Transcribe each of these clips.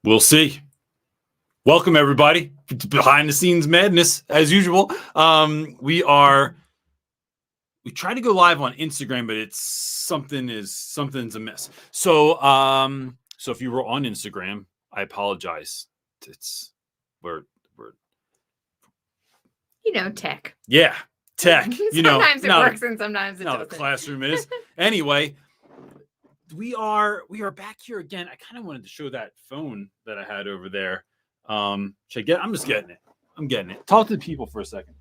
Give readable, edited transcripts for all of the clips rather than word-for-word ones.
We'll see. Welcome everybody to behind the scenes madness as usual. We try to go live on Instagram, but something's amiss. So if you were on Instagram, I apologize. We're tech. Yeah, tech. Sometimes it works and sometimes it doesn't. The classroom is. Anyway, we are back here again. I kind of wanted to show that phone that I had over there. Should I get? I'm just getting it. I'm getting it. Talk to the people for a second.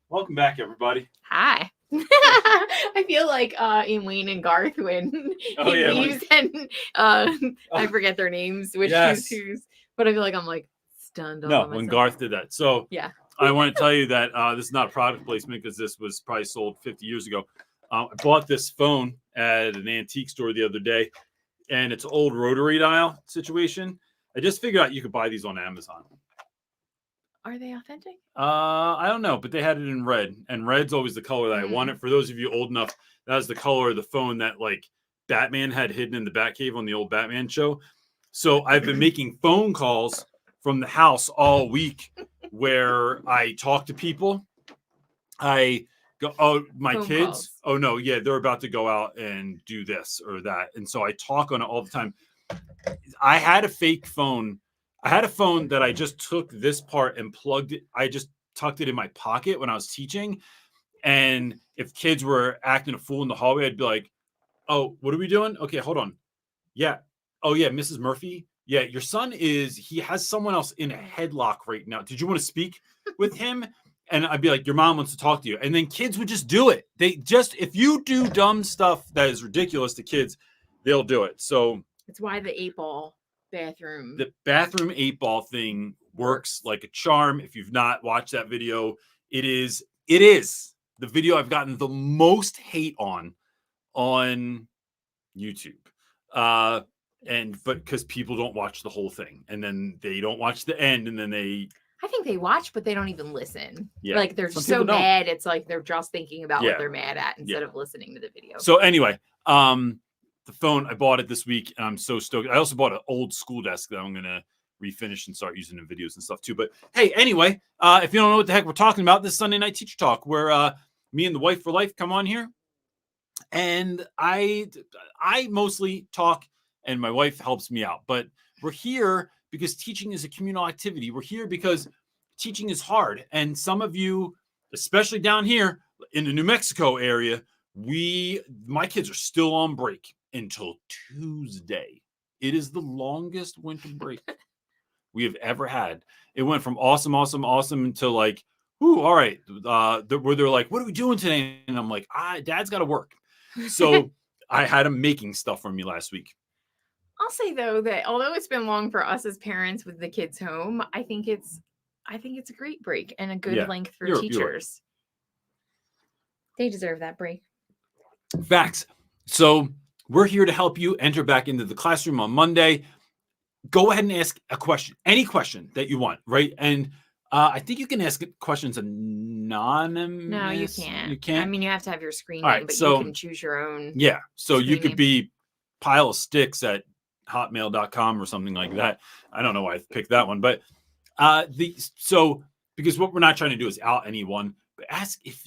Welcome back, everybody. Hi. I feel like in Wayne and Garth when he leaves and I forget their names, which is who's, but I feel like I'm like stunned. No, when Garth did that. So yeah. I want to tell you that this is not product placement because this was probably sold 50 years ago. I bought this phone at an antique store the other day, and it's an old rotary dial situation. I just figured out you could buy these on Amazon. Are they authentic? I don't know, but they had it in red, and red's always the color that I wanted. For those of you old enough, that was the color of the phone that like Batman had hidden in the Batcave on the old Batman show. So I've been making phone calls from the house all week where I talk to people. I go, oh, my phone kids calls. Oh no, yeah, they're about to go out and do this or that, and so I talk on it all the time. I had a fake phone. I had a phone that I just took this part and plugged it. I just tucked it in my pocket when I was teaching, and if kids were acting a fool in the hallway, I'd be like, "Oh, what are we doing? Okay, hold on. Yeah. Oh yeah, Mrs. Murphy. Yeah, your son he has someone else in a headlock right now. Did you want to speak with him?" And I'd be like, your mom wants to talk to you. And then kids would just do it. If you do dumb stuff that is ridiculous to kids, they'll do it. So it's why the 8-ball bathroom. The bathroom 8-ball thing works like a charm. If you've not watched that video, it is the video I've gotten the most hate on YouTube. But because people don't watch the whole thing, and then they don't watch the end, and then I think they watch, but they don't even listen. Yeah. Like they're so mad. It's like they're just thinking about what they're mad at instead of listening to the video. So anyway, the phone, I bought it this week, and I'm so stoked. I also bought an old school desk that I'm going to refinish and start using in videos and stuff too. But hey, anyway, if you don't know what the heck we're talking about, this Sunday Night Teacher Talk, where me and the wife for life come on here. And I mostly talk, and my wife helps me out. But we're here because teaching is a communal activity. We're here because teaching is hard. And some of you, especially down here in the New Mexico area, my kids are still on break until Tuesday. It is the longest winter break we have ever had. It went from awesome until like, ooh, all right. Where they're like, what are we doing today? And I'm like, Dad's got to work. So I had them making stuff for me last week. I'll say though that although it's been long for us as parents with the kids home, I think it's a great break and a good length for teachers. They deserve that break. Facts. So we're here to help you enter back into the classroom on Monday. Go ahead and ask a question, any question that you want, right? And I think you can ask questions anonymous. No, you can't. You can't? I mean, you have to have your screen name, but you can choose your own. Yeah. So you could be pile of sticks at hotmail.com or something like that. I don't know why I picked that one, but because what we're not trying to do is out anyone, but ask if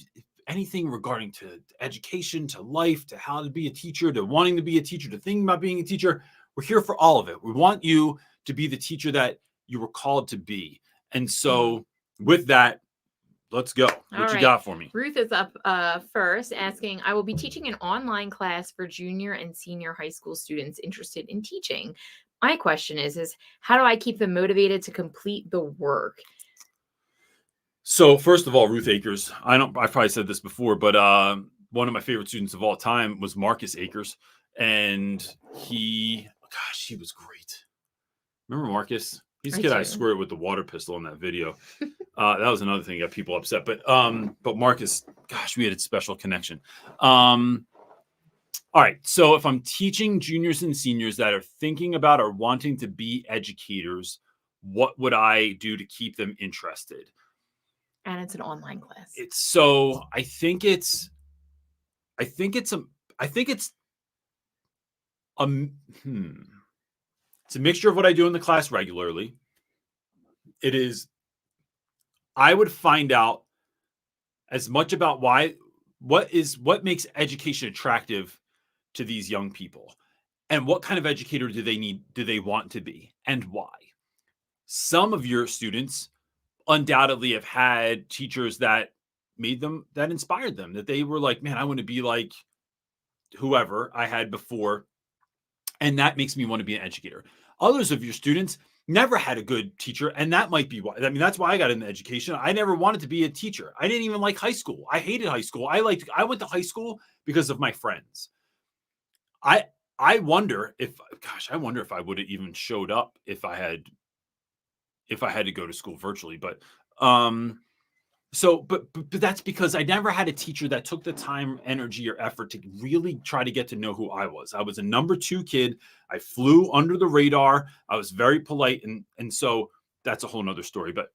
anything regarding to education, to life, to how to be a teacher, to wanting to be a teacher, to thinking about being a teacher. We're here for all of it. We want you to be the teacher that you were called to be. And so with that, let's go. What you got for me? Ruth is up first asking, I will be teaching an online class for junior and senior high school students interested in teaching. My question is how do I keep them motivated to complete the work? So first of all, Ruth Akers, I've probably said this before, but one of my favorite students of all time was Marcus Akers. And he was great. Remember Marcus? He's the kid I squirted with the water pistol in that video. That was another thing that got people upset. But Marcus, we had a special connection. All right. So if I'm teaching juniors and seniors that are thinking about or wanting to be educators, what would I do to keep them interested? And it's an online class. I think it's It's a mixture of what I do in the class regularly. It is, I would find out as much about what makes education attractive to these young people, and what kind of educator do they want to be, and why. Some of your students undoubtedly have had teachers that inspired them, that they were like, man, I want to be like whoever I had before. And that makes me want to be an educator. Others of your students never had a good teacher. And that might be why. I mean, that's why I got into education. I never wanted to be a teacher. I didn't even like high school. I hated high school. I went to high school because of my friends. I wonder if I would have even showed up if I had to go to school virtually. But but that's because I never had a teacher that took the time, energy, or effort to really try to get to know who I was. I was a number 2 kid. I flew under the radar. I was very polite. And so that's a whole nother story. But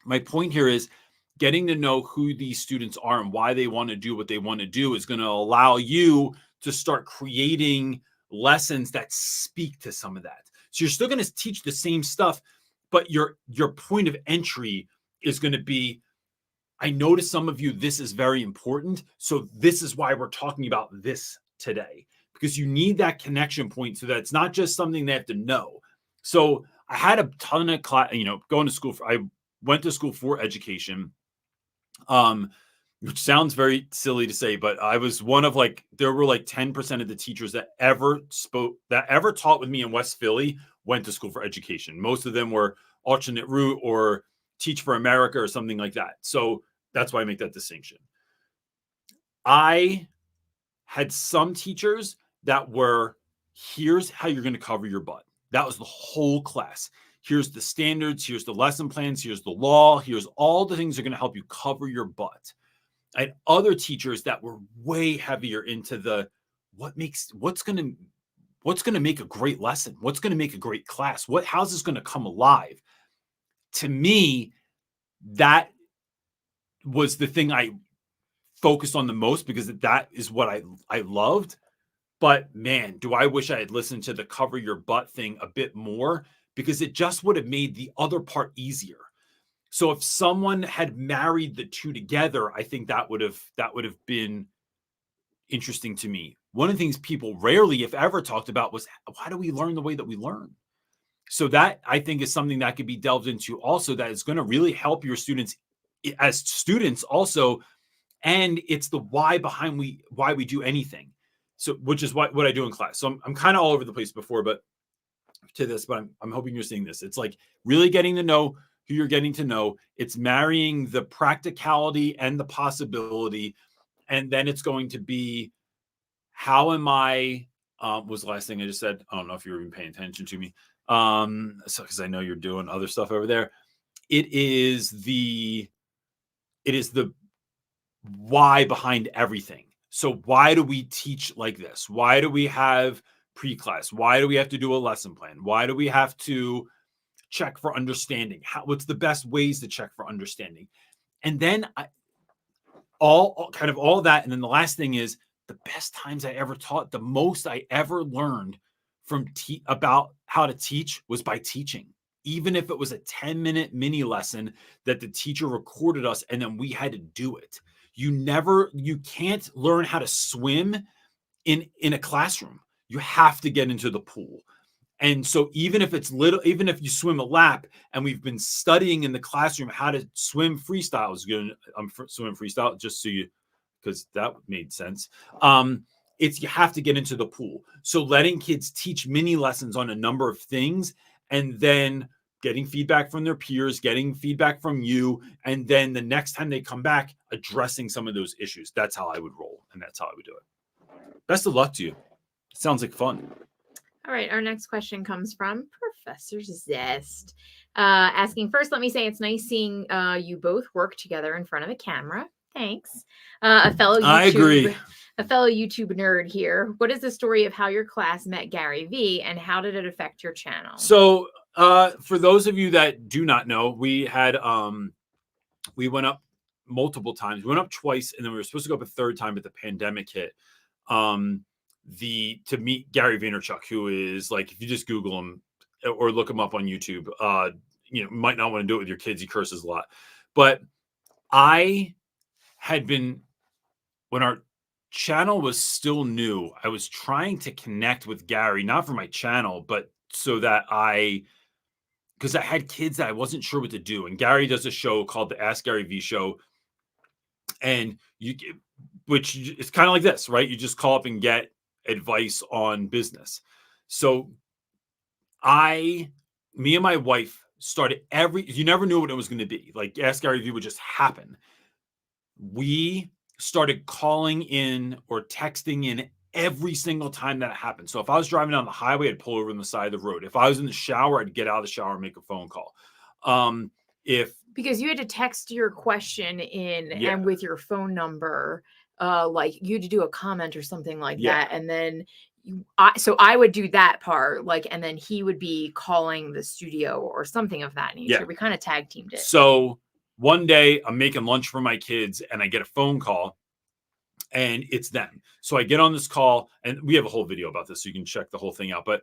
my point here is getting to know who these students are and why they want to do what they want to do is going to allow you to start creating lessons that speak to some of that. So you're still going to teach the same stuff, but your point of entry is going to be, I notice some of you, this is very important. So this is why we're talking about this today, because you need that connection point so that it's not just something they have to know. So I had a ton of class, going to school. I went to school for education, which sounds very silly to say, but I was one of there were 10% of the teachers that ever taught with me in West Philly went to school for education. Most of them were alternate route or Teach for America or something like that. So that's why I make that distinction. I had some teachers that were, here's how you're going to cover your butt. That was the whole class. Here's the standards. Here's the lesson plans. Here's the law. Here's all the things that are going to help you cover your butt. I had other teachers that were way heavier into the what's going to make a great lesson? What's going to make a great class? How's this going to come alive? To me, that was the thing I focused on the most because that is what I loved. But man, do I wish I had listened to the cover your butt thing a bit more, because it just would have made the other part easier. So if someone had married the two together, I think that would have been interesting to me. One of the things people rarely, if ever, talked about was, why do we learn the way that we learn? So that, I think, is something that could be delved into also, that is going to really help your students as students also. And it's the why behind why we do anything. So, which is what I do in class. So I'm kind of all over the place before, but I'm hoping you're seeing this. It's like really getting to know who you're getting to know. It's marrying the practicality and the possibility. And then it's going to be, how am I, was the last thing I just said. I don't know if you were even paying attention to me. So, cause I know you're doing other stuff over there. It is the why behind everything. So why do we teach like this? Why do we have pre-class? Why do we have to do a lesson plan? Why do we have to check for understanding? What's the best ways to check for understanding? And then all that. And then the last thing is, the best times I ever taught, the most I ever learned from about how to teach was by teaching. Even if it was a 10-minute mini lesson that the teacher recorded us and then we had to do it. You can't learn how to swim in a classroom. You have to get into the pool. And so even if you swim a lap, and we've been studying in the classroom how to swim freestyle, swim freestyle, just so because that made sense. You have to get into the pool. So letting kids teach mini lessons on a number of things, and then getting feedback from their peers, getting feedback from you, and then the next time they come back, addressing some of those issues. That's how I would roll, and that's how I would do it. Best of luck to you. It sounds like fun. All right, our next question comes from Professor Zest, asking, first, let me say it's nice seeing you both work together in front of a camera. Thanks. I agree. A fellow YouTube nerd here. What is the story of how your class met Gary Vee, and how did it affect your channel? So for those of you that do not know, we had we went up multiple times. We went up twice, and then we were supposed to go up a third time, but the pandemic hit. to meet Gary Vaynerchuk, who is like, if you just Google him or look him up on YouTube, might not want to do it with your kids. He curses a lot. But I had been, when our channel was still new, I was trying to connect with Gary, not for my channel, but so that because I had kids that I wasn't sure what to do. And Gary does a show called the Ask Gary V Show. And which is kind of like this, right? You just call up and get advice on business. So me and my wife started you never knew what it was going to be. Like Ask Gary V would just happen. We started calling in or texting in every single time that happened. So if I was driving down the highway, I'd pull over on the side of the road. If I was in the shower, I'd get out of the shower and make a phone call. Because you had to text your question in and with your phone number, like you had to do a comment or something like that. And then so I would do that part, like, and then he would be calling the studio or something of that nature. We kind of tag teamed it. So one day I'm making lunch for my kids and I get a phone call and it's them. So I get on this call and we have a whole video about this, so you can check the whole thing out. But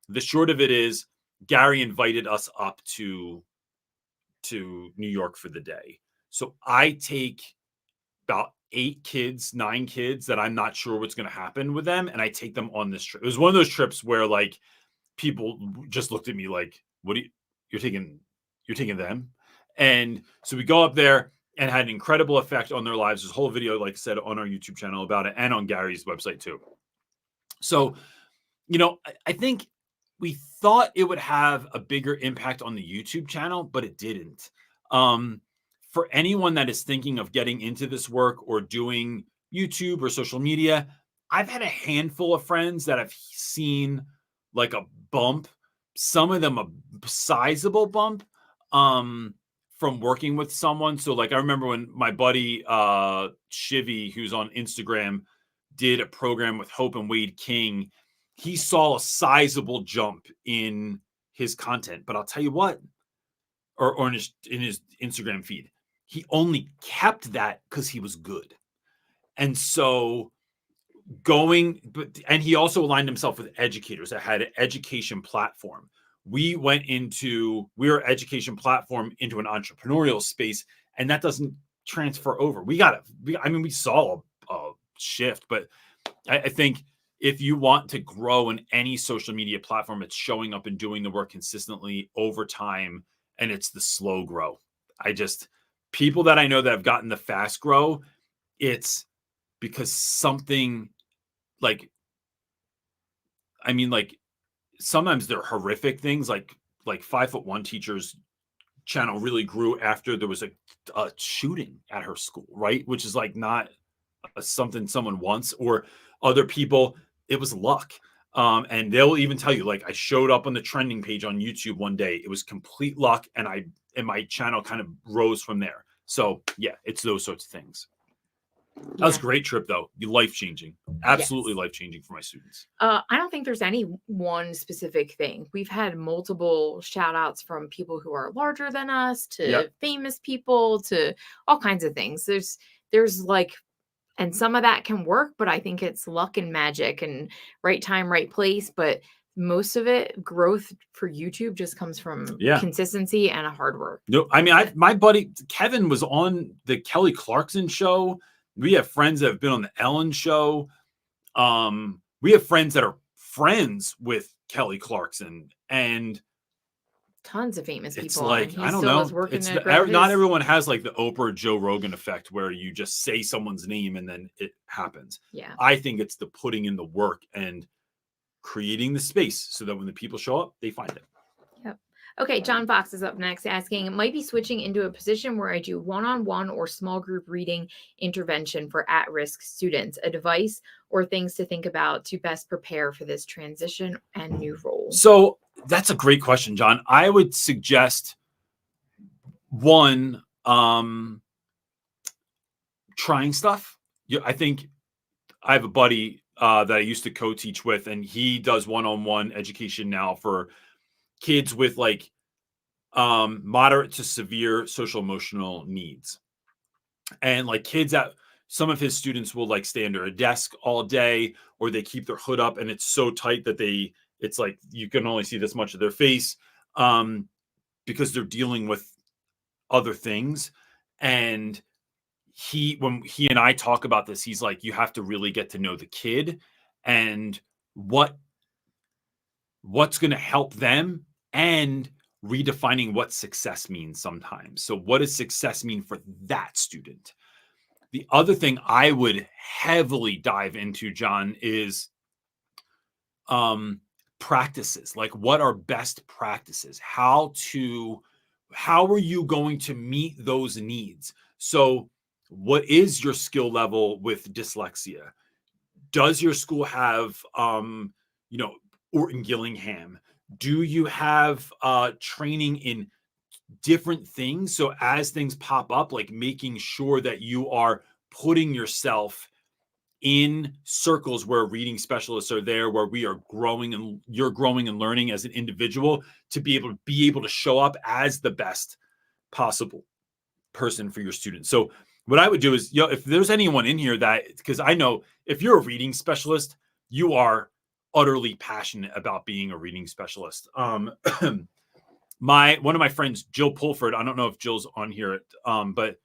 the short of it is Gary invited us up to New York for the day. So I take about 9 kids that I'm not sure what's going to happen with them. And I take them on this trip. It was one of those trips where like people just looked at me like, you're taking them. And so we go up there and had an incredible effect on their lives. There's a whole video, like I said, on our YouTube channel about it and on Gary's website too. So, I think we thought it would have a bigger impact on the YouTube channel, but it didn't. For anyone that is thinking of getting into this work or doing YouTube or social media, I've had a handful of friends that have seen like a bump, some of them a sizable bump, from working with someone. So like, I remember when my buddy, Shivy, who's on Instagram, did a program with Hope and Wade King, he saw a sizable jump in his content. But I'll tell you what, or in his Instagram feed, he only kept that because he was good. And so and he also aligned himself with educators that had an education platform. We went into our education platform into an entrepreneurial space, and that doesn't transfer over. We saw a shift, but I think if you want to grow in any social media platform, it's showing up and doing the work consistently over time, and it's the slow grow. People that I know that have gotten the fast grow, it's because something sometimes they're horrific things, like 5'1" teacher's channel really grew after there was a shooting at her school, right? Which is like not something someone wants, or other people, it was luck. And they'll even tell you, like, I showed up on the trending page on YouTube one day. It was complete luck. And my channel kind of rose from there. So yeah, it's those sorts of things. That was a great trip, though. Life-changing. Absolutely life-changing for my students. I don't think there's any one specific thing. We've had multiple shout-outs from people who are larger than us to famous people to all kinds of things. There's like, and some of that can work, but I think it's luck and magic and right time, right place. But most of it, growth for YouTube, just comes from consistency and a hard work. No, I mean, my buddy Kevin was on the Kelly Clarkson show. We have friends that have been on the Ellen show. We have friends that are friends with Kelly Clarkson, and tons of famous people. It's like, I don't know. Not everyone has like the Oprah Joe Rogan effect where you just say someone's name and then it happens. Yeah. I think it's the putting in the work and creating the space so that when the people show up, they find it. Yep. Okay, John Fox is up next asking, might be switching into a position where I do one-on-one or small group reading intervention for at-risk students, advice or things to think about to best prepare for this transition and new role. So that's a great question, John. I would suggest one, trying stuff. I think I have a buddy that I used to co-teach with, and he does one-on-one education now for kids with like moderate to severe social emotional needs, and like kids that some of his students will like stay under a desk all day, or they keep their hood up and it's so tight that it's like you can only see this much of their face, because they're dealing with other things. And when he and I talk about this, he's like, you have to really get to know the kid and what's going to help them, and redefining what success means sometimes. So what does success mean for that student? The other thing I would heavily dive into, John, is practices. Like, what are best practices? How are you going to meet those needs? So what is your skill level with dyslexia? Does your school have, Orton Gillingham? Do you have training in different things? So as things pop up, like making sure that you are putting yourself in circles where reading specialists are there, where we are growing and you're growing and learning as an individual to be able to show up as the best possible person for your students. So what I would do is, if there's anyone in here because I know if you're a reading specialist, you are utterly passionate about being a reading specialist. One of my friends, Jill Pulford, I don't know if Jill's on here, but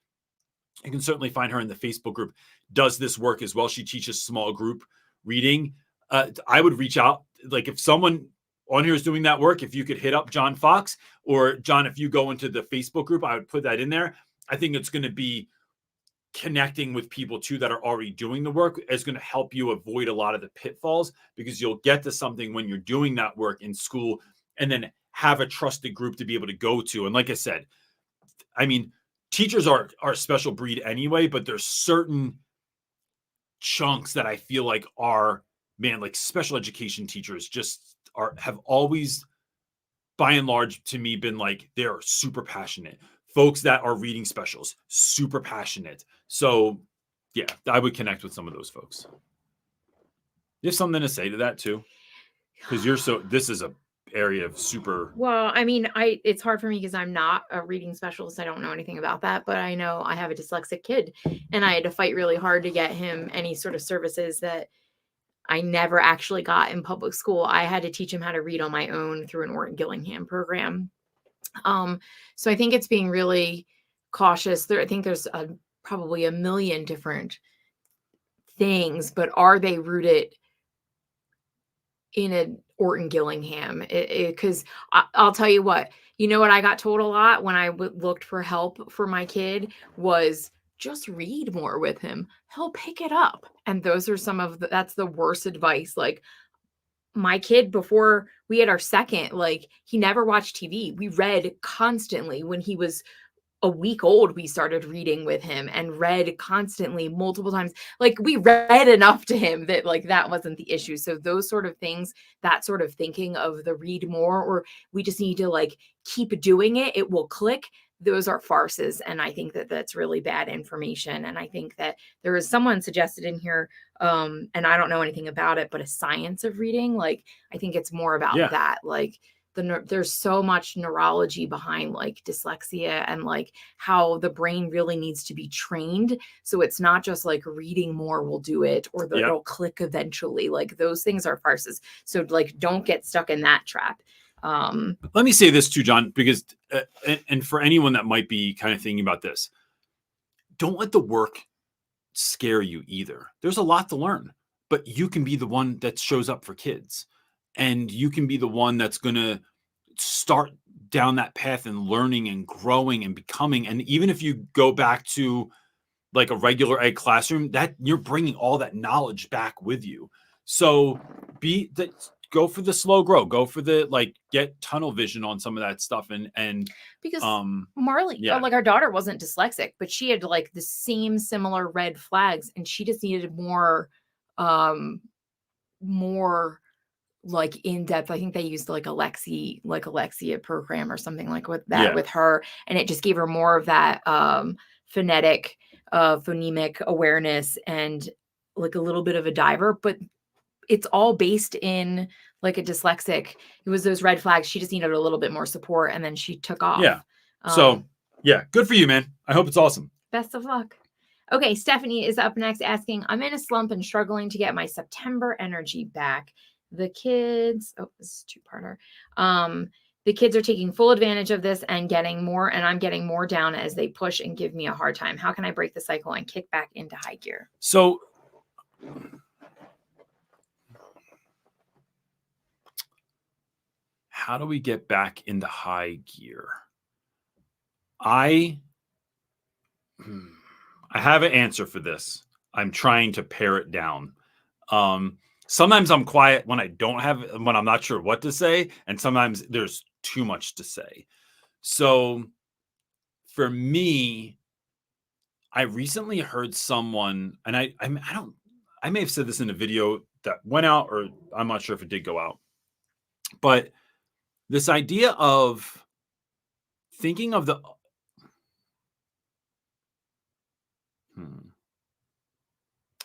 you can certainly find her in the Facebook group, does this work as well. She teaches small group reading. I would reach out, like if someone on here is doing that work, if you could hit up John Fox, or John, if you go into the Facebook group, I would put that in there. I think it's going to be connecting with people too that are already doing the work is going to help you avoid a lot of the pitfalls, because you'll get to something when you're doing that work in school and then have a trusted group to be able to go to. And like I said, I mean, teachers are a special breed anyway, but there's certain chunks that I feel like are, like special education teachers have always, by and large, to me, been like, they're super passionate. Folks that are reading specials, super passionate. So yeah, I would connect with some of those folks. You have something to say to that too? Because this is a area of super. Well, I mean, it's hard for me because I'm not a reading specialist. I don't know anything about that, but I know I have a dyslexic kid, and I had to fight really hard to get him any sort of services that I never actually got in public school. I had to teach him how to read on my own through an Orton Gillingham program. So I think it's being really cautious. I think there's probably a million different things, but are they rooted in an Orton Gillingham? Because I'll tell you what I got told a lot when I looked for help for my kid was just read more with him. He'll pick it up. And those are that's the worst advice. Like, my kid, before we had our second, like, he never watched TV. We read constantly. When he was a week old, we started reading with him and read constantly multiple times. Like, we read enough to him that like that wasn't the issue. So those sort of things, that sort of thinking of the read more, or we just need to like keep doing it, it will click. Those are farces. And I think that that's really bad information. And I think that there was someone suggested in here, and I don't know anything about it, but a science of reading. Like, I think it's more about that. Like, there's so much neurology behind like dyslexia and like how the brain really needs to be trained. So it's not just like reading more will do it, or it'll click eventually. Like, those things are farces. So like, don't get stuck in that trap. Let me say this too, John, because and for anyone that might be kind of thinking about this, don't let the work scare you either. There's a lot to learn, but you can be the one that shows up for kids, and you can be the one that's going to start down that path and learning and growing and becoming. And even if you go back to like a regular ed classroom, that you're bringing all that knowledge back with you. So go for the slow grow, go for the like get tunnel vision on some of that stuff. And because Marley, like, our daughter wasn't dyslexic, but she had like the same similar red flags, and she just needed more like in depth. I think they used like Alexia program or something like with that with her. And it just gave her more of that phonemic awareness and like a little bit of a diver, but it's all based in like a dyslexic. It was those red flags. She just needed a little bit more support, and then she took off. Yeah. So yeah, good for you, man. I hope it's awesome. Best of luck. Okay, Stephanie is up next asking, I'm in a slump and struggling to get my September energy back. The kids, oh, this is a two-parter. The kids are taking full advantage of this and I'm getting more down as they push and give me a hard time. How can I break the cycle and kick back into high gear? So how do we get back into high gear? I have an answer for this. I'm trying to pare it down. Sometimes I'm quiet when when I'm not sure what to say, and sometimes there's too much to say. So for me, I recently heard someone, and I may have said this in a video that went out, or I'm not sure if it did go out, but this idea of thinking of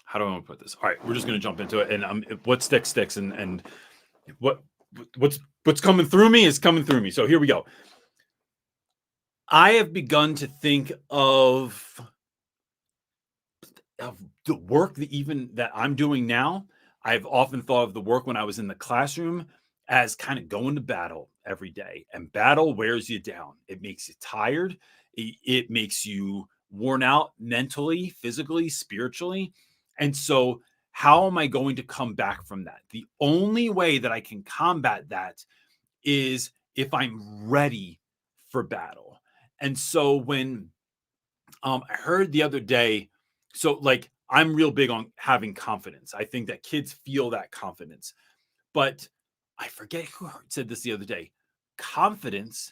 how do I want to put this? All right, we're just going to jump into it, and what sticks, and what's coming through me is coming through me. So here we go. I have begun to think of the work that I'm doing now. I've often thought of the work when I was in the classroom as kind of going to battle every day, and battle wears you down. It makes you tired. It makes you worn out mentally, physically, spiritually. And so how am I going to come back from that? The only way that I can combat that is if I'm ready for battle. And so when I heard the other day, so like I'm real big on having confidence. I think that kids feel that confidence. But I forget who said this the other day. Confidence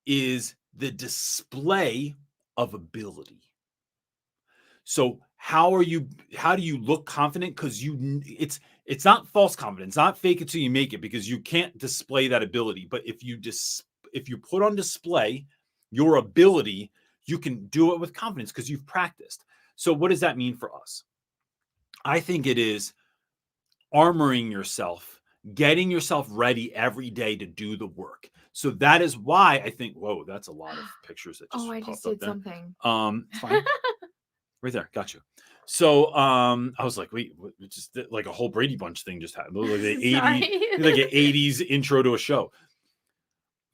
is the display of ability. So how do you look confident? Because it's not false confidence, not fake it till you make it, because you can't display that ability. But if you put on display your ability, you can do it with confidence because you've practiced. So what does that mean for us? I think it is armoring yourself, getting yourself ready every day to do the work. So that is why I think, whoa, that's a lot of pictures that just I popped just up did there. something. It's fine. Right there, got you. So I was like, wait, just like a whole Brady Bunch thing just happened. Like an 80s intro to a show.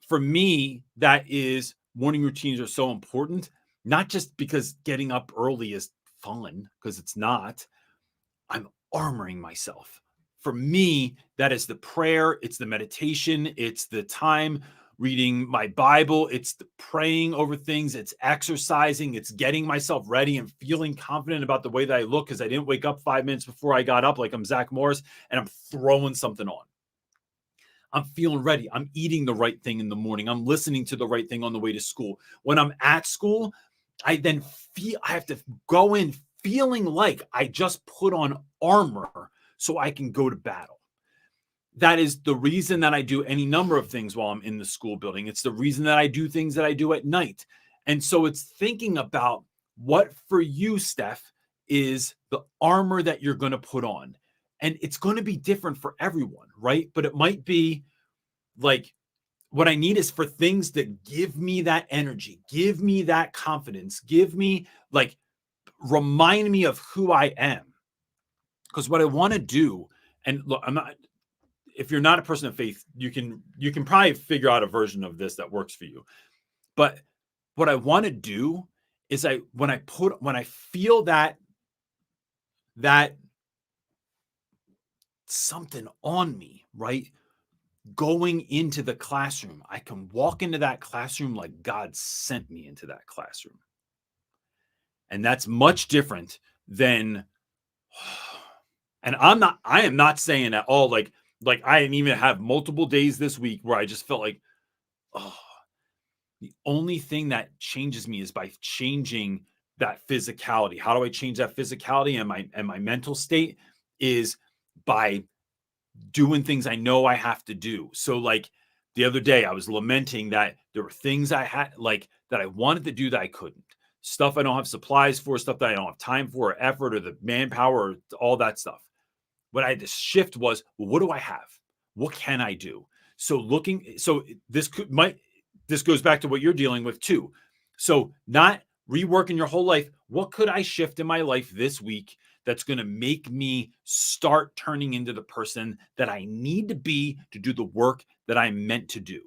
For me, that is, morning routines are so important, not just because getting up early is fun, because it's not. I'm armoring myself. For me, that is the prayer, it's the meditation, it's the time reading my Bible, it's the praying over things, it's exercising, it's getting myself ready and feeling confident about the way that I look because I didn't wake up 5 minutes before I got up like I'm Zach Morris and I'm throwing something on. I'm feeling ready. I'm eating the right thing in the morning. I'm listening to the right thing on the way to school. When I'm at school, I have to go in feeling like I just put on armor so I can go to battle. That is the reason that I do any number of things while I'm in the school building. It's the reason that I do things that I do at night. And so it's thinking about what for you, Steph, is the armor that you're going to put on. And it's going to be different for everyone, right? But it might be like, what I need is for things that give me that energy, give me that confidence, remind me of who I am. Because what I want to do, and look, if you're not a person of faith, you can probably figure out a version of this that works for you. But what I want to do is when I feel that something on me, right? Going into the classroom, I can walk into that classroom like God sent me into that classroom. And that's much different than, and I am not saying at all, like I didn't even have multiple days this week where I just felt like, the only thing that changes me is by changing that physicality. How do I change that physicality and my mental state is by doing things I know I have to do. So like the other day I was lamenting that there were things I had that I wanted to do that I couldn't. Stuff I don't have supplies for, stuff that I don't have time for, or effort, or the manpower, or all that stuff. What I had to shift was, well, what do I have? What can I do? So this goes back to what you're dealing with too. So not reworking your whole life. what could I shift in my life this week that's going to make me start turning into the person that I need to be to do the work that I'm meant to do?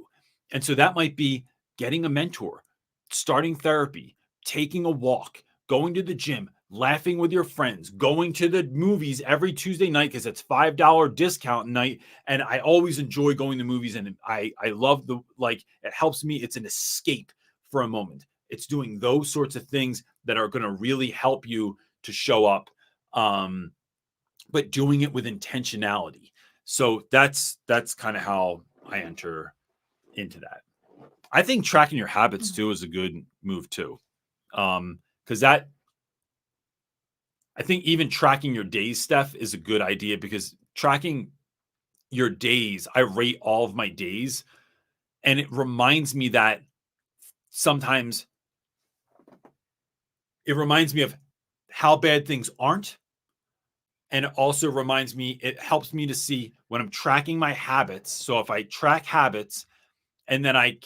And so that might be getting a mentor, starting therapy, taking a walk, going to the gym, laughing with your friends, going to the movies every Tuesday night because it's $5 discount night. And I always enjoy going to movies, and I love it helps me. It's an escape for a moment. It's doing those sorts of things that are going to really help you to show up, but doing it with intentionality. So that's kind of how I enter into that. I think tracking your habits too is a good move too. Because I think even tracking your days, Steph, is a good idea, because tracking your days, I rate all of my days, and it reminds me that sometimes it reminds me of how bad things aren't. And it also reminds me, it helps me to see when I'm tracking my habits. So if I track habits and then I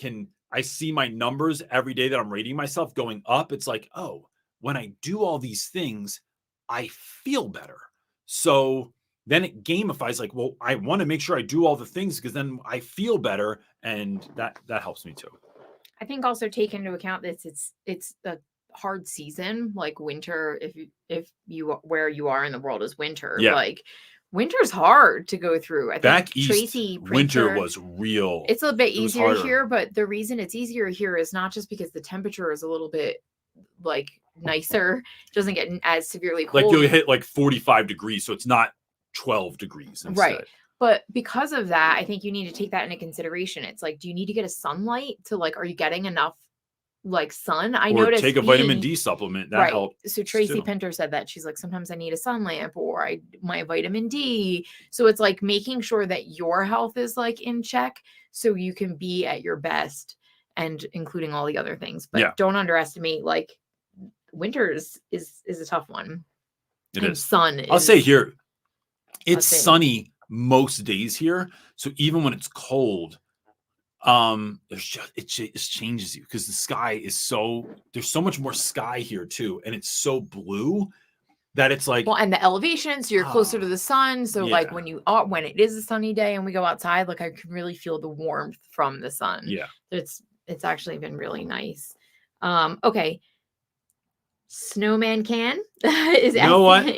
see my numbers every day that I'm rating myself going up, it's like, oh, when I do all these things, I feel better. So then it gamifies, like, well, I want to make sure I do all the things because then I feel better. And that helps me too. I think also take into account that it's a hard season, like winter. If you where you are in the world is winter, like winter's hard to go through. I think back east, Tracy winter was real. It's a little bit easier here, but the reason it's easier here is not just because the temperature is a little bit like nicer. It doesn't get as severely cold. Like you'll hit like 45 degrees, so it's not 12 degrees instead. Right. But because of that, I think you need to take that into consideration. It's like, do you need to get a sunlight to like, are you getting enough like sun? I noticed take a vitamin D supplement. That helps. So Tracy Pinter said that. She's like, sometimes I need a sun lamp or my vitamin D. So it's like making sure that your health is like in check so you can be at your best, and including all the other things. But don't underestimate, like, winter is a tough one. It is. Sun is, I'll say here, it's sunny most days here. So even when it's cold, it just changes you because the sky is there's so much more sky here too, and it's so blue that it's like, well, and the elevation, so you're closer to the sun. So like when it is a sunny day and we go outside, like I can really feel the warmth from the sun. Yeah, it's actually been really nice. Okay. Snowman Can is asking. What?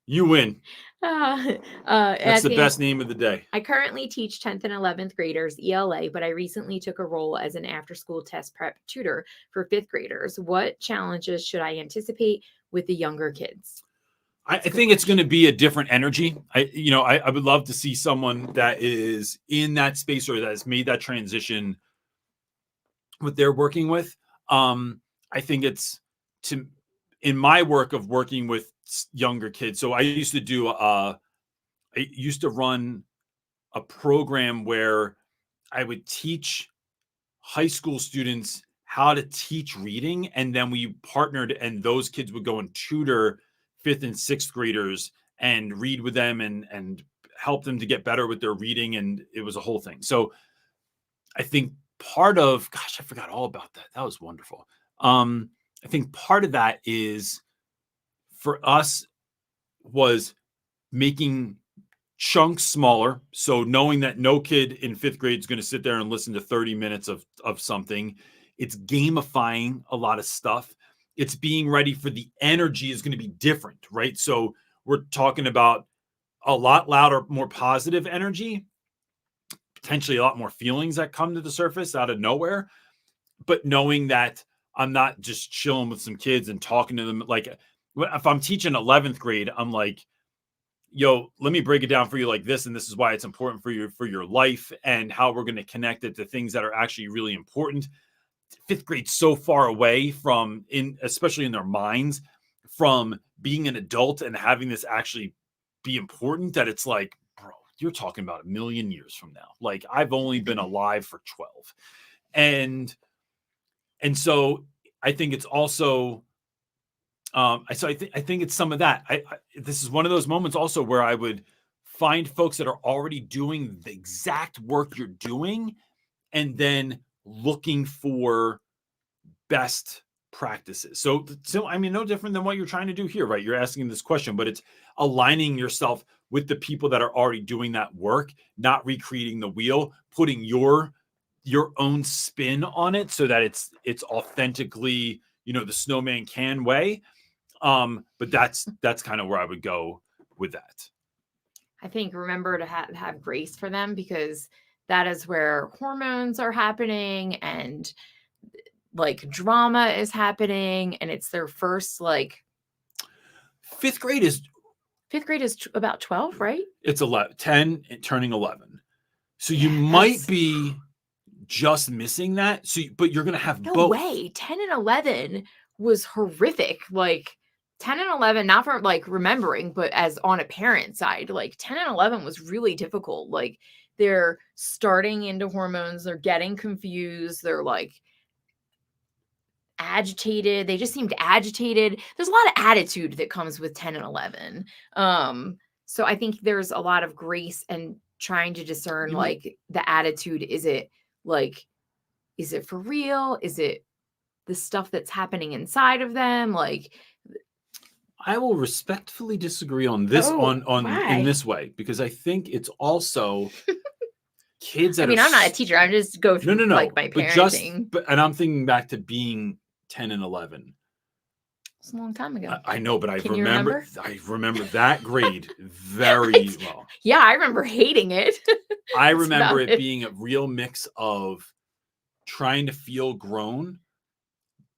You win. That's the best name of the day. I currently teach 10th and 11th graders ELA, but I recently took a role as an after-school test prep tutor for 5th graders. What challenges should I anticipate with the younger kids? I think it's going to be a different energy. I would love to see someone that is in that space or that has made that transition, what they're working with. I think in my work of working with younger kids. So I used to run a program where I would teach high school students how to teach reading. And then we partnered, and those kids would go and tutor 5th and 6th graders and read with them and help them to get better with their reading. And it was a whole thing. So I think I forgot all about that. That was wonderful. I think part of that is for us was making chunks smaller. So knowing that no kid in 5th grade is going to sit there and listen to 30 minutes of something. It's gamifying a lot of stuff. It's being ready for the energy is going to be different, right? So we're talking about a lot louder, more positive energy, potentially a lot more feelings that come to the surface out of nowhere. But knowing that I'm not just chilling with some kids and talking to them. Like if I'm teaching 11th grade, I'm like, yo, let me break it down for you like this. And this is why it's important for your life and how we're going to connect it to things that are actually really important. 5th grade's so far away from, especially in their minds, from being an adult and having this actually be important, that it's like, bro, you're talking about 1 million years from now. Like I've only been alive for 12. And so I think it's also, I think it's some of that. This is one of those moments also where I would find folks that are already doing the exact work you're doing and then looking for best practices. So, I mean, no different than what you're trying to do here, right? You're asking this question, but it's aligning yourself with the people that are already doing that work, not recreating the wheel, putting your own spin on it so that it's authentically, the snowman can way. But that's kind of where I would go with that. I think remember to have grace for them, because that is where hormones are happening and like drama is happening, and it's their first like fifth grade is about 12, right? It's 11, 10 turning 11. So you might be just missing that. So, but you're going to have no both. way. 10 and 11 was horrific. Like 10 and 11, not for like remembering, but as on a parent side, like 10 and 11 was really difficult. Like they're starting into hormones. They're getting confused. They're like agitated. They just seemed agitated. There's a lot of attitude that comes with 10 and 11. So I think there's a lot of grace and trying to discern like the attitude. Is it for real? Is it the stuff that's happening inside of them? Like, I will respectfully disagree on this in this way, because I think it's also kids that I'm not a teacher. I'm just go through like my parenting. And I'm thinking back to being 10 and 11. It's a long time ago. I know, but I remember that grade very well. Yeah, I remember hating it. I remember it being a real mix of trying to feel grown,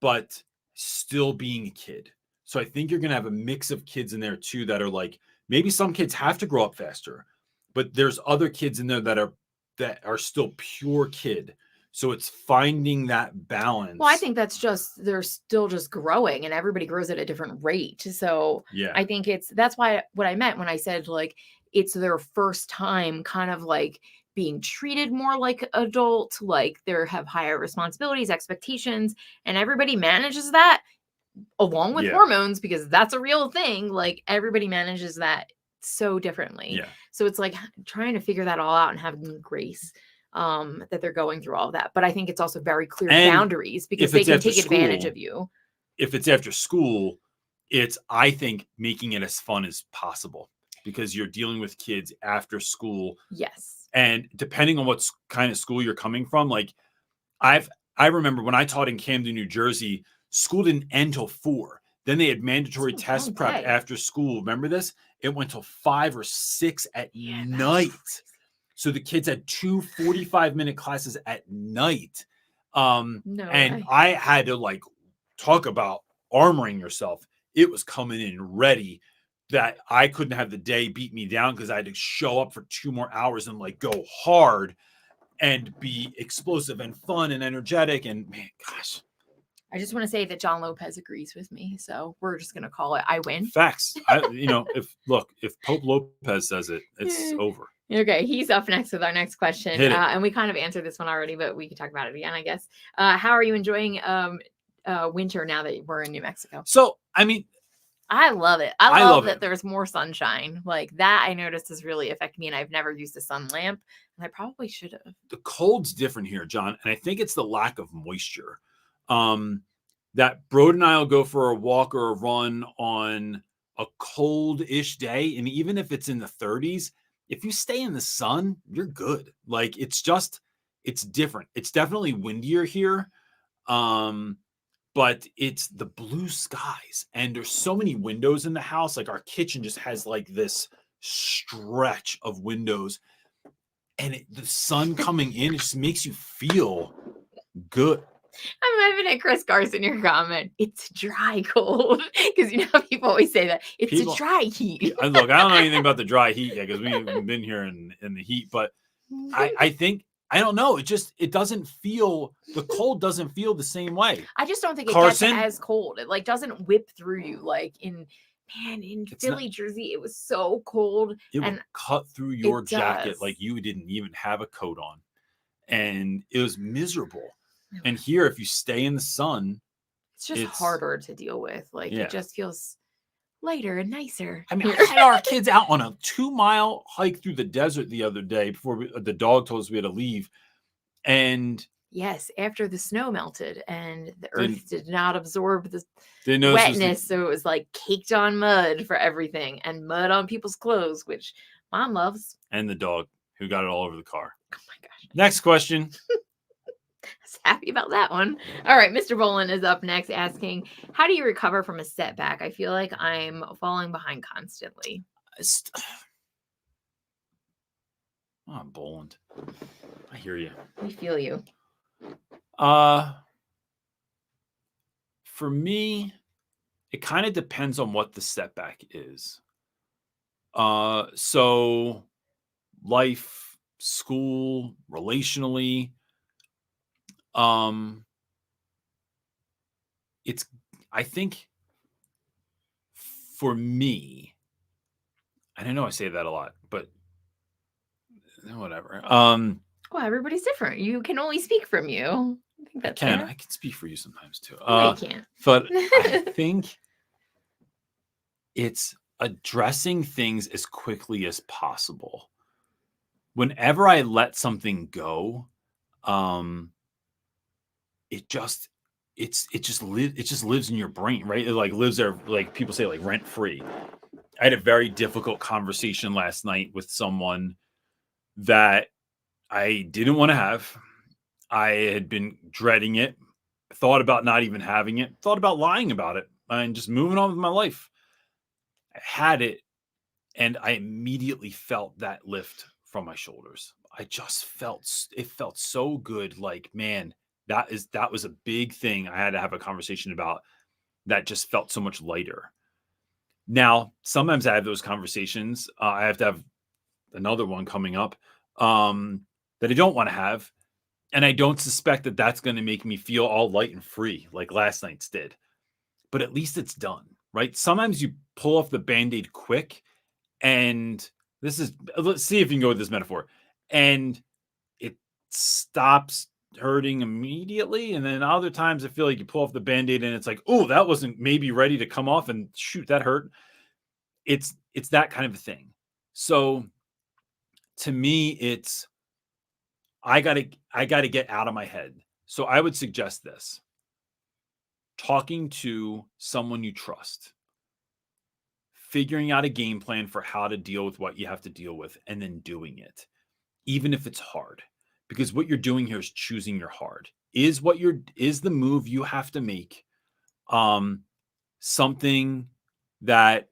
but still being a kid. So I think you're going to have a mix of kids in there too that are like, maybe some kids have to grow up faster, but there's other kids in there that are still pure kid. So it's finding that balance. Well, I think they're still just growing, and everybody grows at a different rate. So yeah, I think that's why what I meant when I said like it's their first time kind of like being treated more like adult, like they have higher responsibilities, expectations, and everybody manages that along with hormones, because that's a real thing. Like everybody manages that so differently. Yeah. So it's like trying to figure that all out and having grace that they're going through all of that. But I think it's also very clear boundaries, because they can take advantage of you. If it's after school, it's, I think, making it as fun as possible, because you're dealing with kids after school. Yes. And depending on what kind of school you're coming from, like I remember when I taught in Camden, New Jersey, school didn't end till 4. Then they had mandatory test prep after school. Remember this? It went till 5 or 6 at night. So the kids had 2 45-minute classes at night. I had to like talk about armoring yourself. It was coming in ready that I couldn't have the day beat me down, because I had to show up for 2 more hours and like go hard and be explosive and fun and energetic. And man, gosh. I just want to say that John Lopez agrees with me. So we're just going to call it, I win. Facts. If Pope Lopez says it, it's over. Okay, he's up next with our next question. And we kind of answered this one already, but we could talk about it again, I guess. How are you enjoying winter now that we're in New Mexico? So, I mean, I love it. I love that there's more sunshine. Like that I noticed has really affected me, and I've never used a sun lamp, and I probably should have. The cold's different here, John, and I think it's the lack of moisture. That Brode and I will go for a walk or a run on a cold-ish day, and even if it's in the 30s, if you stay in the sun, you're good. Like it's different. It's definitely windier here. But it's the blue skies, and there's so many windows in the house. Like our kitchen just has like this stretch of windows, and the sun coming in, it just makes you feel good. I'm laughing at Chris Carson, your comment. It's dry cold, because you know how people always say that it's a dry heat. Look, I don't know anything about the dry heat yet, because we haven't been here in the heat, but I think. I don't know. It doesn't feel, the cold doesn't feel the same way. I just don't think it gets as cold. It like doesn't whip through you like in Philly, Jersey. It was so cold. It would cut through your jacket like you didn't even have a coat on. And it was miserable. And here, if you stay in the sun, it's just harder to deal with. Like it just feels lighter and nicer. I mean, I had our kids out on a 2-mile hike through the desert the other day before the dog told us we had to leave. And Yes, after the snow melted and the Didn't earth did not absorb the didn't know this was the wetness, so it was like caked on mud for everything and mud on people's clothes, which Mom loves. and the dog who got it all over the car. Oh my gosh. Next question. I was happy about that one. All right, Mr. Bolin is up next asking, how do you recover from a setback? I feel like I'm falling behind constantly. Oh, Boland. I hear you. We feel you. For me, it kind of depends on what the setback is. So life, school, relationally, it's, I think for me, I don't know, I say that a lot, but whatever. Well, everybody's different. You can only speak from you. I think that's fair. I can speak for you sometimes too. No, you can't. But I think it's addressing things as quickly as possible. Whenever I let something go, it just lives in your brain, right? It like lives there, like people say, like rent free. I had a very difficult conversation last night with someone that I didn't want to have. I had been dreading it, thought about not even having it, thought about lying about it, and just moving on with my life. I had it, and I immediately felt that lift from my shoulders. I just felt so good. Like, man, that was a big thing I had to have a conversation about that just felt so much lighter. Now, sometimes I have those conversations. I have to have another one coming up that I don't want to have. And I don't suspect that that's going to make me feel all light and free like last night's did. But at least it's done, right? Sometimes you pull off the Band-Aid quick, and let's see if you can go with this metaphor. And it stops hurting immediately. And then other times I feel like you pull off the Band-Aid and it's like, oh, that wasn't maybe ready to come off, and shoot, that hurt. It's that kind of a thing. So to me, it's, I gotta get out of my head. So I would suggest this: talking to someone you trust, figuring out a game plan for how to deal with what you have to deal with, and then doing it, even if it's hard. Because what you're doing here is choosing your hard. Is the move you have to make something that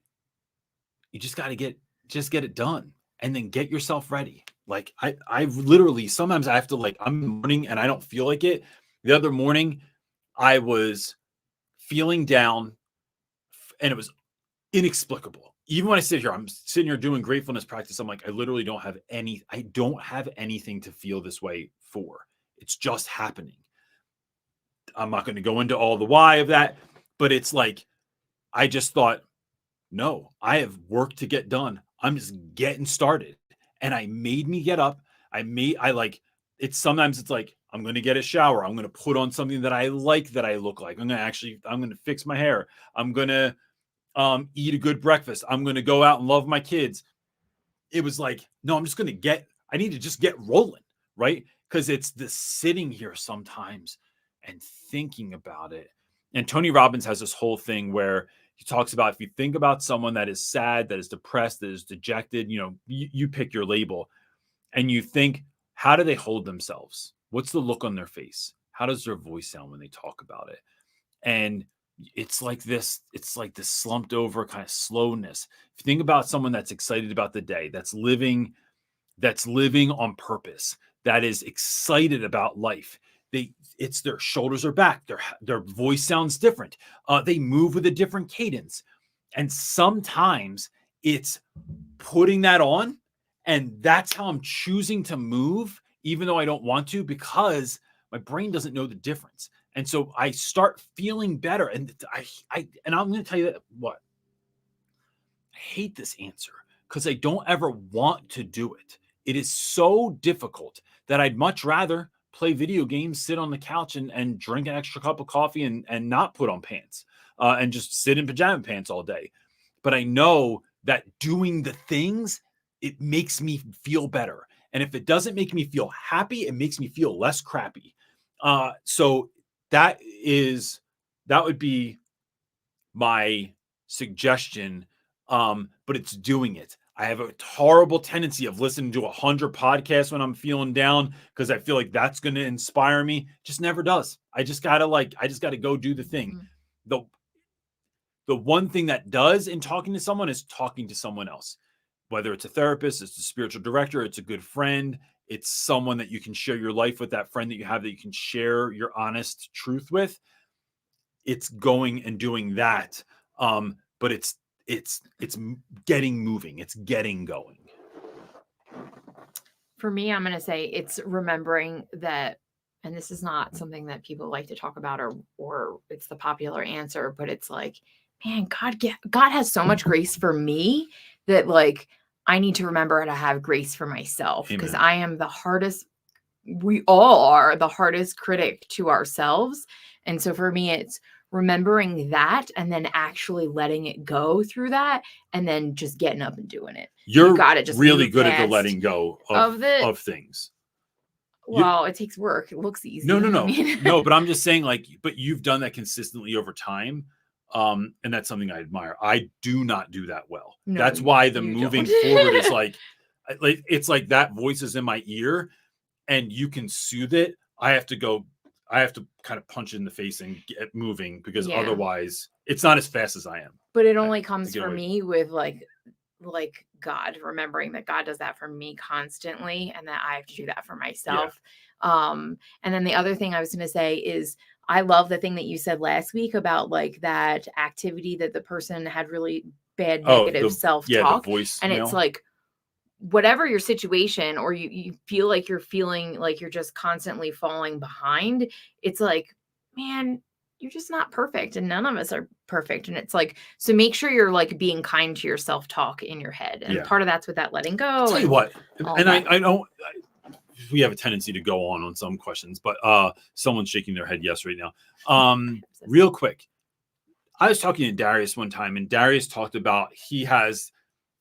you just got to get it done, and then get yourself ready. Like I literally, sometimes I have to, like, I'm morning and I don't feel like it. The other morning I was feeling down and it was inexplicable. Even when I'm sitting here doing gratefulness practice, I'm like, I literally don't have anything to feel this way for. It's just happening. I'm not going to go into all the why of that, but it's like, I just thought, no, I have work to get done. I'm just getting started. And I made me get up. Sometimes it's like, I'm going to get a shower. I'm going to put on something that I like, that I look like. I'm going to fix my hair. I'm going to eat a good breakfast. I'm going to go out and love my kids. It was like, no, I need to just get rolling, right? Because it's the sitting here sometimes and thinking about it. And Tony Robbins has this whole thing where he talks about, if you think about someone that is sad, that is depressed, that is dejected, you pick your label, and you think, how do they hold themselves? What's the look on their face? How does their voice sound when they talk about it? And it's like this slumped over kind of slowness. If you think about someone that's excited about the day, that's living on purpose, that is excited about life, their shoulders are back, their voice sounds different, they move with a different cadence. And sometimes it's putting that on, and that's how I'm choosing to move, even though I don't want to, because my brain doesn't know the difference. And so I start feeling better. And I'm going to tell you what, I hate this answer because I don't ever want to do it. It is so difficult that I'd much rather play video games, sit on the couch and drink an extra cup of coffee and not put on pants and just sit in pajama pants all day. But I know that doing the things, it makes me feel better. And if it doesn't make me feel happy, it makes me feel less crappy. So that would be my suggestion. But it's doing it. I have a horrible tendency of listening to 100 podcasts when I'm feeling down because I feel like that's going to inspire me. Just never does. I just gotta go do the thing. The one thing that does in talking to someone is talking to someone else, whether it's a therapist, it's a spiritual director, it's a good friend, it's someone that you can share your life with, that friend that you have that you can share your honest truth with. It's going and doing that. But it's getting moving. It's getting going. For me, I'm going to say it's remembering that, and this is not something that people like to talk about or it's the popular answer, but it's like, man, God has so much grace for me that like I need to remember to have grace for myself because I am the hardest. We all are the hardest critic to ourselves. And so for me, it's remembering that and then actually letting it go through that and then just getting up and doing it. You gotta just really good at the letting go of things. Well, it takes work. It looks easy. No. No, but I'm just saying, like, but you've done that consistently over time. And that's something I admire. I do not do that well. No, that's why the moving forward is like it's like that voice is in my ear and you can soothe it. I have to kind of punch it in the face and get moving because otherwise it's not as fast as I am. But it only comes for me with like God, remembering that God does that for me constantly and that I have to do that for myself. And then the other thing I was going to say is I love the thing that you said last week about like that activity that the person had really bad negative self-talk. And it's like, whatever your situation, or you feel like you're feeling like you're just constantly falling behind. It's like, man, you're just not perfect and none of us are perfect. And it's like, so make sure you're like being kind to your self-talk in your head. And part of that's with that letting go. I'll tell you what, and I know we have a tendency to go on some questions, but someone's shaking their head yes right now. Real quick, I was talking to Darius one time and Darius talked about he has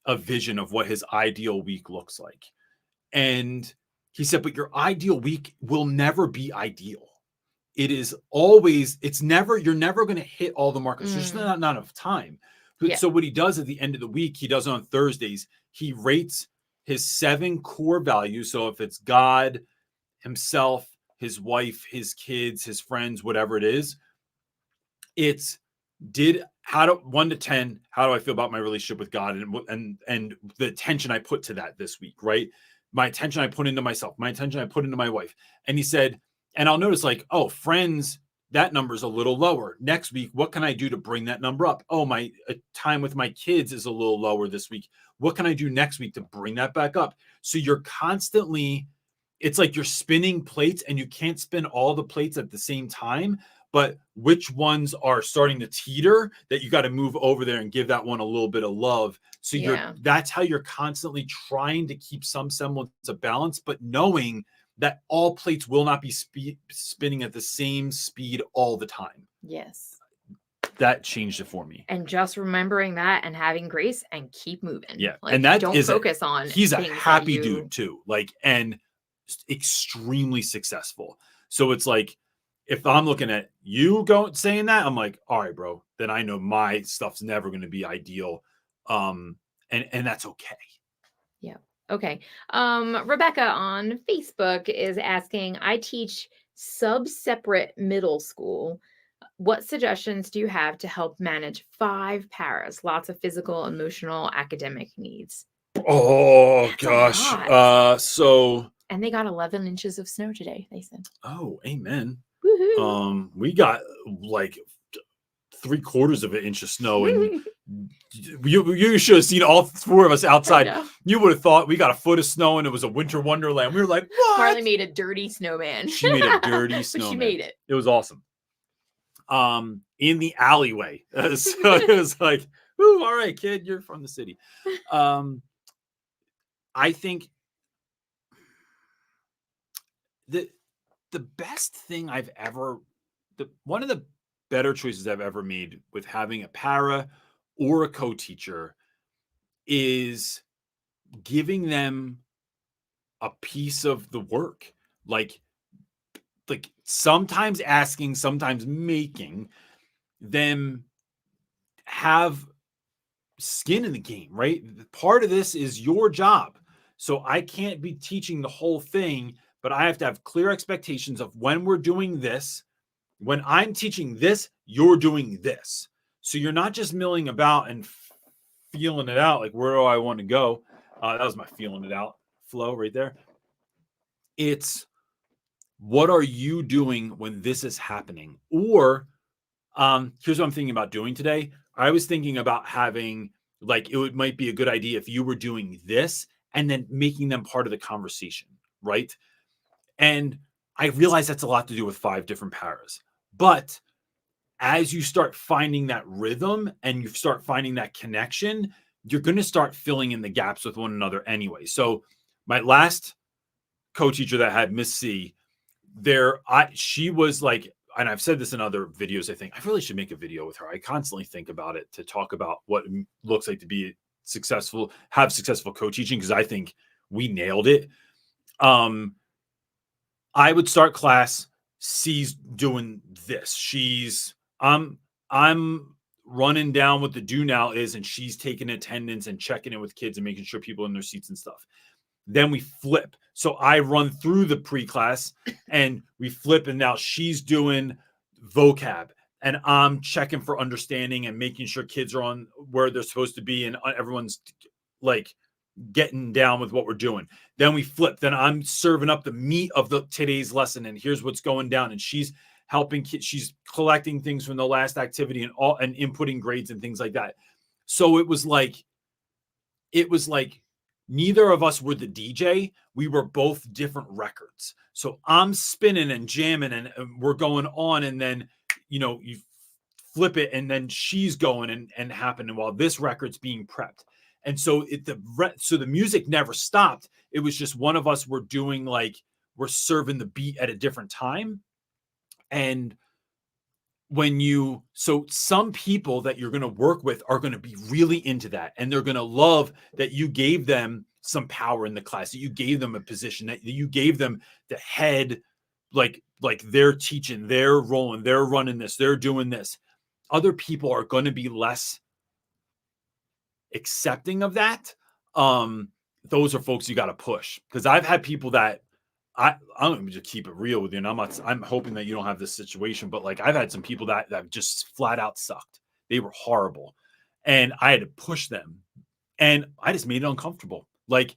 a vision of what his ideal week looks like. And he said, but your ideal week will never be ideal. It is always, you're never going to hit all the markers. There's just not enough time. So what he does at the end of the week, he does it on Thursdays. He rates his 7 core values. So if it's God, himself, his wife, his kids, his friends, whatever it is, it's 1 to 10, how do I feel about my relationship with God and the attention I put to that this week, right? My attention I put into myself, my attention I put into my wife. And he said, and I'll notice like, oh, friends, that number's a little lower. Next week, what can I do to bring that number up? Oh, my time with my kids is a little lower this week. What can I do next week to bring that back up? So you're constantly, it's like you're spinning plates and you can't spin all the plates at the same time. But which ones are starting to teeter that you got to move over there and give that one a little bit of love. So that's how you're constantly trying to keep some semblance of balance, but knowing that all plates will not be spinning at the same speed all the time. Yes. That changed it for me. And just remembering that and having grace and keep moving. Yeah. Like, and that don't focus on. He's a happy dude too. Like, and extremely successful. So it's like, if I'm looking at you saying that, I'm like, all right, bro, then I know my stuff's never going to be ideal. And that's okay. Yeah. Okay. Rebecca on Facebook is asking, I teach sub-separate middle school. What suggestions do you have to help manage 5 paras? Lots of physical, emotional, academic needs. Oh, gosh. And they got 11 inches of snow today, they said. Oh, amen. Woo-hoo. We got like 3/4 of an inch of snow, and you should have seen all 4 of us outside. You would have thought we got a foot of snow and it was a winter wonderland. We were like, what? Marley made a dirty snowman. She made a dirty snowman. She made it. It was awesome. In the alleyway. So it was like, ooh, all right, kid, you're from the city. I think the best thing one of the better choices I've ever made with having a para or a co-teacher is giving them a piece of the work. Like, like sometimes asking, sometimes making them have skin in the game, right? Part of this is your job. So I can't be teaching the whole thing, but I have to have clear expectations of when we're doing this. When I'm teaching this, you're doing this. So you're not just milling about and feeling it out, like, where do I want to go? That was my feeling it out flow right there. It's, what are you doing when this is happening? Or here's what I'm thinking about doing today. I was thinking about having, like, might be a good idea if you were doing this and then making them part of the conversation, right? And I realize that's a lot to do with 5 different paras. But as you start finding that rhythm and you start finding that connection, you're going to start filling in the gaps with one another anyway. So my last co-teacher that had Miss C, she was like, and I've said this in other videos, I think I really should make a video with her. I constantly think about it, to talk about what it looks like to be successful, have successful co-teaching, because I think we nailed it. I would start class, C's doing this. I'm running down what the do now is, and she's taking attendance and checking in with kids and making sure people are in their seats and stuff. Then we flip. So I run through the pre-class and we flip, and now she's doing vocab and I'm checking for understanding and making sure kids are on where they're supposed to be and everyone's like getting down with what we're doing. Then we flip. Then I'm serving up the meat of today's lesson, and here's what's going down. And she's helping kids. She's collecting things from the last activity and inputting grades and things like that. So it was like neither of us were the DJ. We were both different records. So I'm spinning and jamming and we're going on, and then, you flip it, and then she's going and happening while this record's being prepped. And so the music never stopped. It was just one of us were doing, like, we're serving the beat at a different time. And so some people that you're going to work with are going to be really into that, and they're going to love that you gave them some power in the class, that you gave them a position, that you gave them the head, like they're teaching, they're rolling, they're running this, they're doing this. Other people are going to be less accepting of that. Those are folks you got to push, because I've had people that I'm going to just keep it real with you, and I'm hoping that you don't have this situation, but like, I've had some people that just flat out sucked. They were horrible, and I had to push them, and I just made it uncomfortable. Like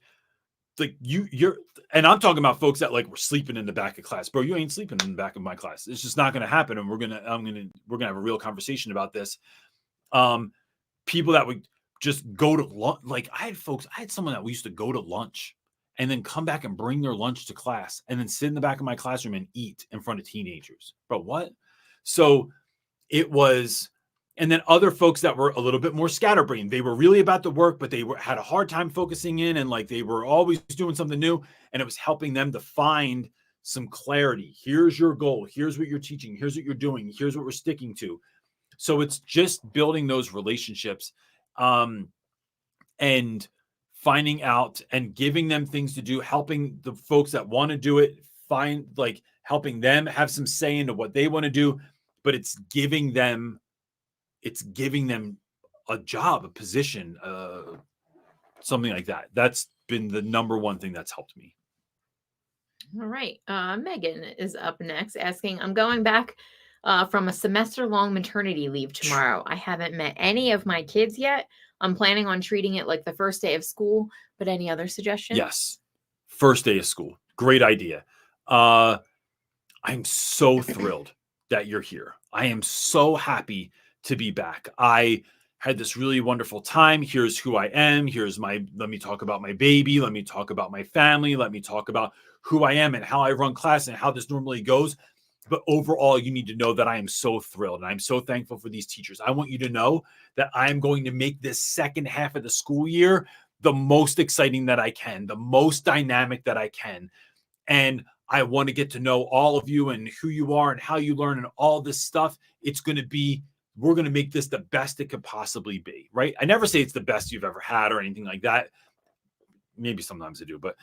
you're, and I'm talking about folks that, like, were sleeping in the back of class. Bro, you ain't sleeping in the back of my class. It's just not going to happen, and we're gonna have a real conversation about this. People that would just go to lunch. Like, I had someone that we used to go to lunch and then come back and bring their lunch to class and then sit in the back of my classroom and eat in front of teenagers. Bro, what? So it was, and then other folks that were a little bit more scatterbrained. They were really about the work, but they had a hard time focusing in, and like, they were always doing something new, and it was helping them to find some clarity. Here's your goal. Here's what you're teaching. Here's what you're doing. Here's what we're sticking to. So it's just building those relationships, and finding out and giving them things to do, helping the folks that want to do it, helping them have some say into what they want to do, but it's giving them a job, a position, something like that. That's been the number one thing that's helped me. All right. Megan is up next, asking, I'm going back from a semester-long maternity leave tomorrow. I haven't met any of my kids yet. I'm planning on treating it like the first day of school, but any other suggestions? Yes. First day of school. Great idea. I'm so thrilled that you're here. I am so happy to be back. I had this really wonderful time. Here's who I am. Let me talk about my baby. Let me talk about my family. Let me talk about who I am and how I run class and how this normally goes. But overall, you need to know that I am so thrilled, and I'm so thankful for these teachers. I want you to know that I'm going to make this second half of the school year the most exciting that I can, the most dynamic that I can. And I want to get to know all of you and who you are and how you learn and all this stuff. We're going to make this the best it could possibly be, right? I never say it's the best you've ever had or anything like that. Maybe sometimes I do, but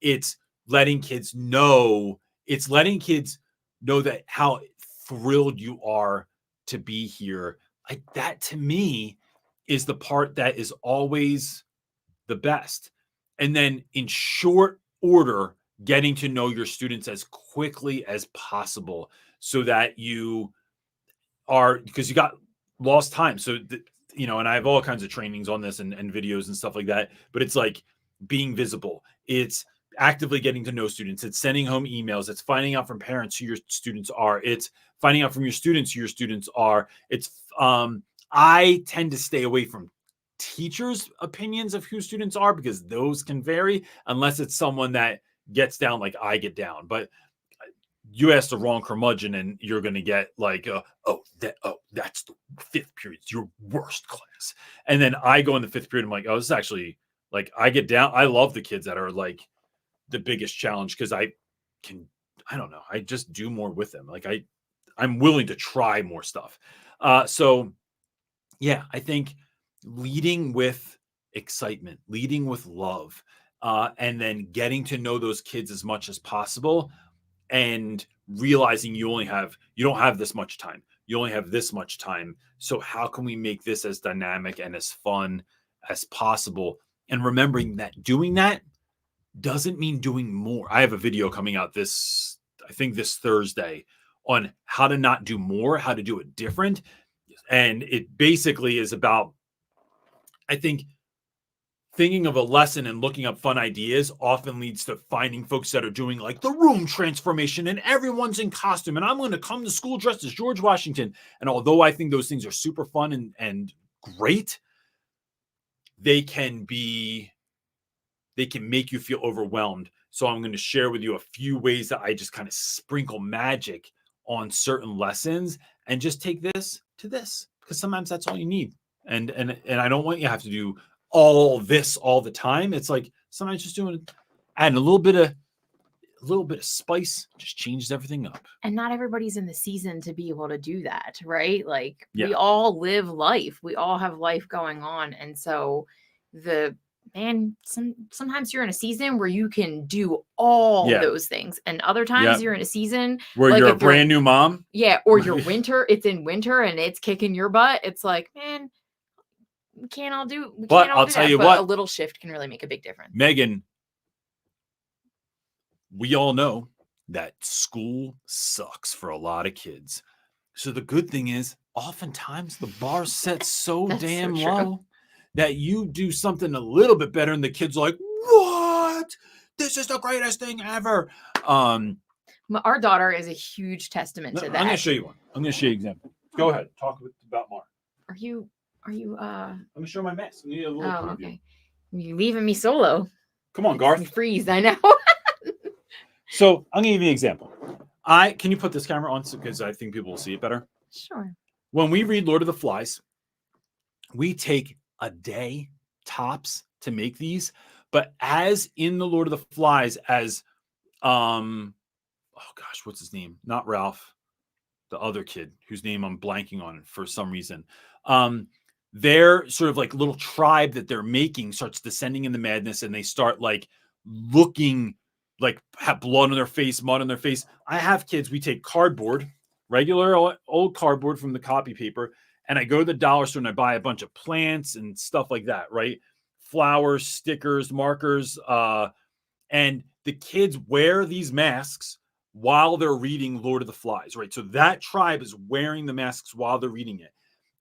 it's letting kids know it's letting kids know that how thrilled you are to be here. That to me is the part that is always the best. And then in short order, getting to know your students as quickly as possible so that you are, because you got lost time. So, and I have all kinds of trainings on this and videos and stuff like that, but it's like being visible. It's actively getting to know students. It's sending home emails. It's finding out from parents who your students are. It's finding out from your students who your students are. It's, I tend to stay away from teachers' opinions of who students are because those can vary unless it's someone that gets down like I get down. But you ask the wrong curmudgeon and you're going to get like, that's the fifth period. It's your worst class. And then I go in the fifth period. I'm like, oh, this is actually like, I get down. I love the kids that are like the biggest challenge because I don't know. I just do more with them. Like I'm willing to try more stuff. So yeah, I think leading with excitement, leading with love, and then getting to know those kids as much as possible and realizing you don't have this much time. You only have this much time. So how can we make this as dynamic and as fun as possible? And remembering that doing that doesn't mean doing more. I have a video coming out this Thursday on how to not do more, how to do it different. And it basically is about, I think, thinking of a lesson and looking up fun ideas often leads to finding folks that are doing like the room transformation and everyone's in costume and I'm going to come to school dressed as George Washington. And although I think those things are super fun and great, they can make you feel overwhelmed. So I'm going to share with you a few ways that I just kind of sprinkle magic on certain lessons and just take this to this, because sometimes that's all you need. And I don't want you to have to do all this all the time. It's like sometimes just adding a little bit of spice just changes everything up. And not everybody's in the season to be able to do that, right? Like we all live life. We all have life going on. And so sometimes you're in a season where you can do all those things. And other times you're in a season where like you're a brand new mom. Yeah. Or you're it's in winter and it's kicking your butt. It's like, man, we can't all do I'll tell you what, a little shift can really make a big difference. Megan, we all know that school sucks for a lot of kids. So the good thing is oftentimes the bar's set so damn low that you do something a little bit better and the kids are like, what? This is the greatest thing ever. Our daughter is a huge testament to that. I'm going to show you one. I'm going to show you an example. Go ahead. Talk about Mar. Are you I'm going to show my mask. I need a little preview. Okay. You're leaving me solo. Come on, Garth. You freeze, I know. So I'm going to give you an example. Can you put this camera on because I think people will see it better? Sure. When we read Lord of the Flies, we take a day tops to make these, but as in the Lord of the Flies, as what's his name? Not Ralph, the other kid whose name I'm blanking on for some reason. Their sort of like little tribe that they're making starts descending in the madness, and they start like looking like have blood on their face, mud on their face. I have kids. We take cardboard, regular old cardboard from the copy paper, and I go to the dollar store and I buy a bunch of plants and stuff like that, right? Flowers, stickers, markers, and the kids wear these masks while they're reading Lord of the Flies, right? So that tribe is wearing the masks while they're reading it.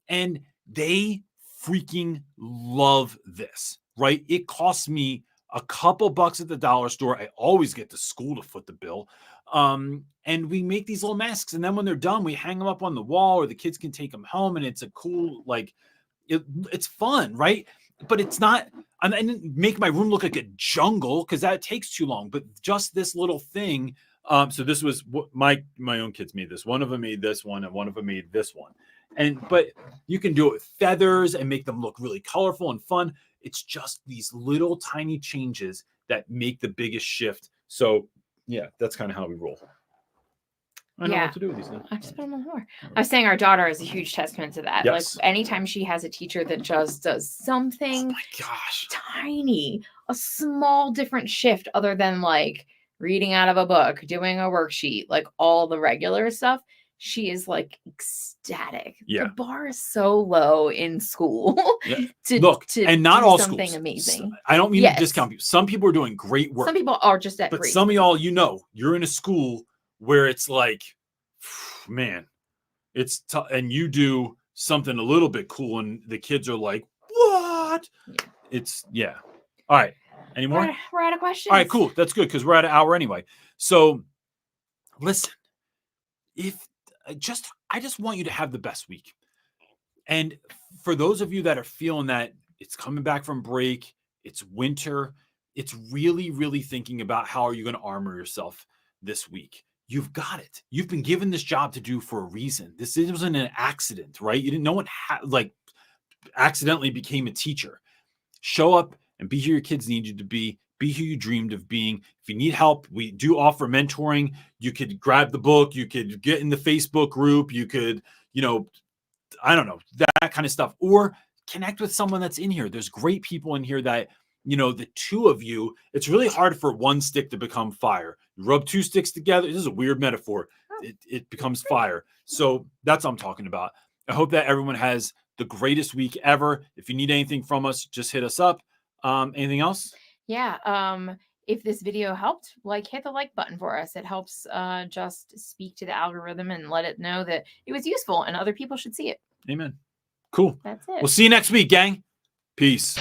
And they freaking love this, right? It costs me a couple bucks at the dollar store. I always get to school to foot the bill. And we make these little masks. And then when they're done, we hang them up on the wall or the kids can take them home. And it's a cool, it's fun, right? But it's not, I didn't make my room look like a jungle because that takes too long. But just this little thing. So this was what my own kids made this. One of them made this one and one of them made this one. But you can do it with feathers and make them look really colorful and fun. It's just these little tiny changes that make the biggest shift. So yeah, that's kind of how we roll. I know what to do with these things. I just put them on more. I was saying our daughter is a huge testament to that. Yes. Like anytime she has a teacher that just does something tiny, a small different shift other than like reading out of a book, doing a worksheet, like all the regular stuff, she is like ecstatic. Yeah. The bar is so low in school. Yeah. to Look, to and not do all something schools. amazing. I don't mean Yes. to discount people. Some people are doing great work. Some people are just at but great. some of y'all, you're in a school where it's like, man, it's tough, and you do something a little bit cool, and the kids are like, what? Yeah. All right. Any more? We're out of questions. All right, cool. That's good because we're at an hour anyway. So listen, I just want you to have the best week. And for those of you that are feeling that it's coming back from break, it's winter, it's really, really thinking about how are you going to armor yourself this week. You've got it. You've been given this job to do for a reason. This wasn't an accident, right? No one accidentally became a teacher. Show up and be who your kids need you to be. Be who you dreamed of being. If you need help, we do offer mentoring. You could grab the book. You could get in the Facebook group. You could, I don't know, that kind of stuff. Or connect with someone that's in here. There's great people in here that, the two of you, it's really hard for one stick to become fire. You rub two sticks together. This is a weird metaphor. It becomes fire. So that's what I'm talking about. I hope that everyone has the greatest week ever. If you need anything from us, just hit us up. Anything else? Yeah. If this video helped, hit the like button for us. It helps just speak to the algorithm and let it know that it was useful and other people should see it. Amen. Cool. That's it. We'll see you next week, gang. Peace.